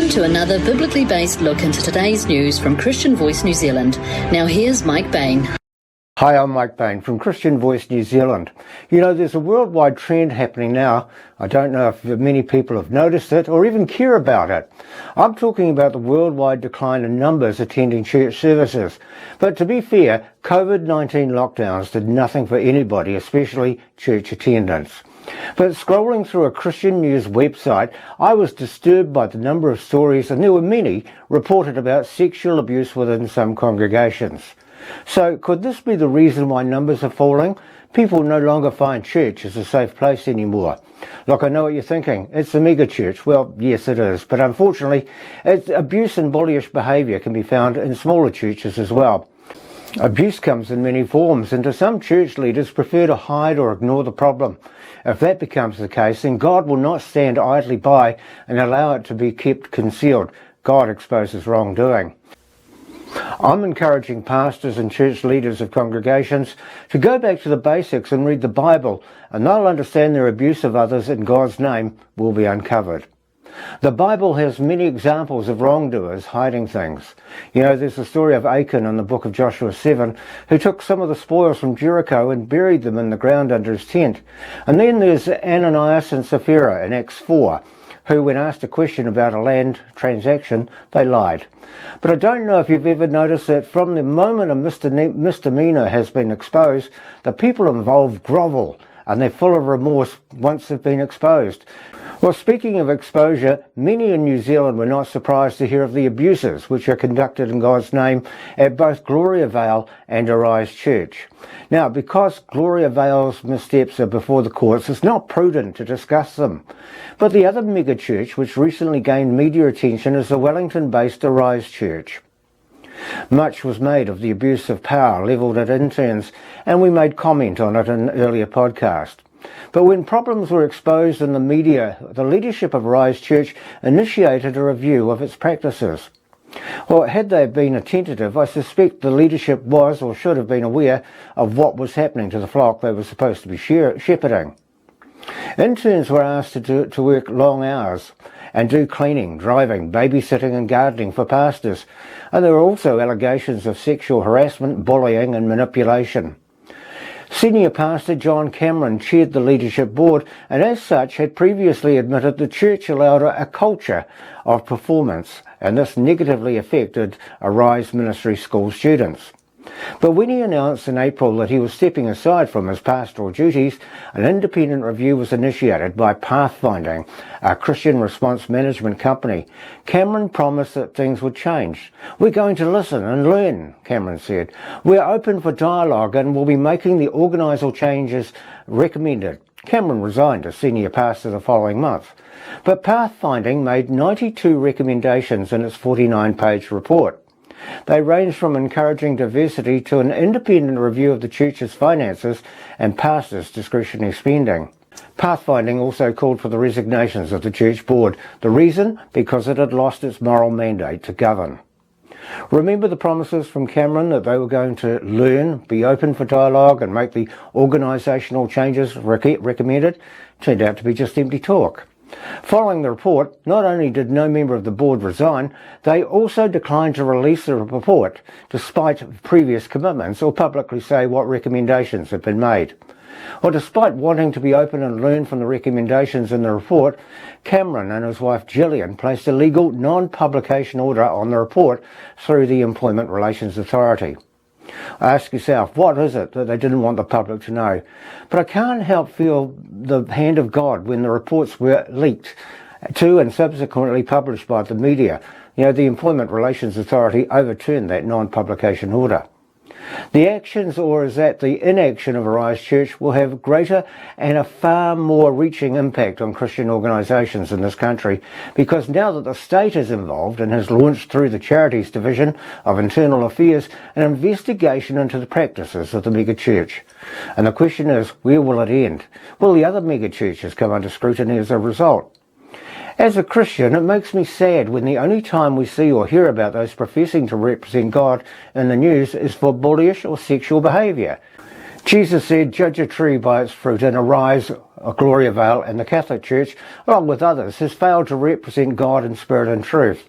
Welcome to another biblically based look into today's news from Christian Voice New Zealand. Now here's Mike Bain. Hi, I'm Mike Bain from Christian Voice New Zealand. You know, there's a worldwide trend happening now. I don't know if many people have noticed it or even care about it. I'm talking about the worldwide decline in numbers attending church services. But to be fair, COVID-19 lockdowns did nothing for anybody, especially church attendance. But scrolling through a Christian news website, I was disturbed by the number of stories, and there were many, reported about sexual abuse within some congregations. So could this be the reason why numbers are falling? People no longer find church as a safe place anymore. Look, I know what you're thinking. It's a megachurch. Well, yes, it is. But unfortunately, abuse and bullyish behaviour can be found in smaller churches as well. Abuse comes in many forms, and to some church leaders prefer to hide or ignore the problem. If that becomes the case, then God will not stand idly by and allow it to be kept concealed. God exposes wrongdoing. I'm encouraging pastors and church leaders of congregations to go back to the basics and read the Bible, and they'll understand their abuse of others in God's name will be uncovered. The Bible has many examples of wrongdoers hiding things. You know, there's the story of Achan in the book of Joshua 7, who took some of the spoils from Jericho and buried them in the ground under his tent. And then there's Ananias and Sapphira in Acts 4, who, when asked a question about a land transaction, they lied. But I don't know if you've ever noticed that from the moment a misdemeanor has been exposed, the people involved grovel, and they're full of remorse once they've been exposed. Well, speaking of exposure, many in New Zealand were not surprised to hear of the abuses which are conducted in God's name at both Gloria Vale and Arise Church. Now, because Gloria Vale's missteps are before the courts, it's not prudent to discuss them. But the other megachurch which recently gained media attention is the Wellington-based Arise Church. Much was made of the abuse of power levelled at interns, and we made comment on it in an earlier podcast. But when problems were exposed in the media, the leadership of Rise Church initiated a review of its practices. Well, had they been attentive, I suspect the leadership was or should have been aware of what was happening to the flock they were supposed to be shepherding. Interns were asked to work long hours and do cleaning, driving, babysitting and gardening for pastors. And there were also allegations of sexual harassment, bullying and manipulation. Senior Pastor John Cameron chaired the leadership board and as such had previously admitted the church allowed a culture of performance, and this negatively affected Arise Ministry School students. But when he announced in April that he was stepping aside from his pastoral duties, an independent review was initiated by Pathfinding, a Christian response management company. Cameron promised that things would change. "We're going to listen and learn," Cameron said. "We're open for dialogue and will be making the organisational changes recommended." Cameron resigned as senior pastor the following month. But Pathfinding made 92 recommendations in its 49-page report. They range from encouraging diversity to an independent review of the church's finances and pastors' discretionary spending. Pathfinding also called for the resignations of the church board. The reason? Because it had lost its moral mandate to govern. Remember the promises from Cameron that they were going to learn, be open for dialogue and make the organisational changes recommended? Turned out to be just empty talk. Following the report, not only did no member of the board resign, they also declined to release the report, despite previous commitments, or publicly say what recommendations had been made. Well, despite wanting to be open and learn from the recommendations in the report, Cameron and his wife Gillian placed a legal non-publication order on the report through the Employment Relations Authority. Ask yourself, what is it that they didn't want the public to know? But I can't help feel the hand of God when the reports were leaked to and subsequently published by the media. You know, the Employment Relations Authority overturned that non-publication order. The actions, or is that the inaction of Arise Church, will have greater and a far more reaching impact on Christian organisations in this country, because now that the state is involved and has launched through the Charities Division of Internal Affairs an investigation into the practices of the megachurch. And the question is, where will it end? Will the other megachurches come under scrutiny as a result? As a Christian, it makes me sad when the only time we see or hear about those professing to represent God in the news is for bullyish or sexual behaviour. Jesus said, "Judge a tree by its fruit," and Arise Gloriavale and the Catholic Church, along with others, has failed to represent God in spirit and truth.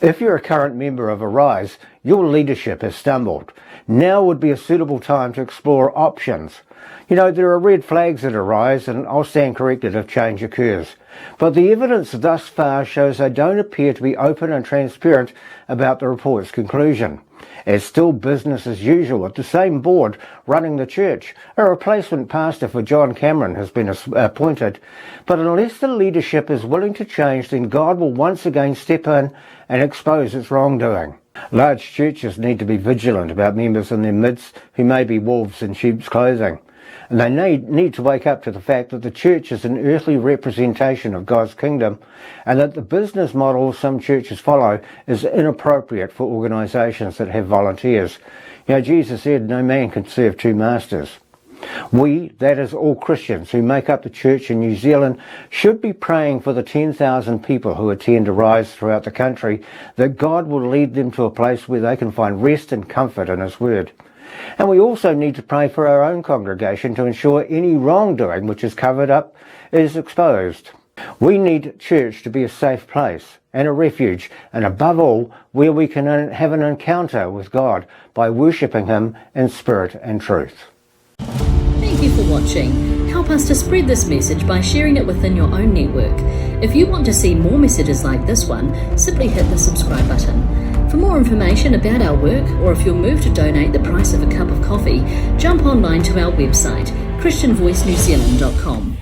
If you're a current member of Arise, your leadership has stumbled. Now would be a suitable time to explore options. You know, there are red flags at Arise, and I'll stand corrected if change occurs. But the evidence thus far shows they don't appear to be open and transparent about the report's conclusion. It's still business as usual with the same board running the church. A replacement pastor for John Cameron has been appointed. But unless the leadership is willing to change, then God will once again step in and expose its wrongdoing. Large churches need to be vigilant about members in their midst who may be wolves in sheep's clothing. And they need to wake up to the fact that the church is an earthly representation of God's kingdom, and that the business model some churches follow is inappropriate for organisations that have volunteers. You know, Jesus said no man can serve two masters. We, that is all Christians who make up the church in New Zealand, should be praying for the 10,000 people who attend Arise throughout the country, that God will lead them to a place where they can find rest and comfort in His Word. And we also need to pray for our own congregation to ensure any wrongdoing which is covered up is exposed. We need church to be a safe place and a refuge, and above all, where we can have an encounter with God by worshipping Him in spirit and truth. Thank you for watching. Help us to spread this message by sharing it within your own network. If you want to see more messages like this one, simply hit the subscribe button. For more information about our work, or if you're moved to donate the price of a cup of coffee, jump online to our website, christianvoicenewzealand.com.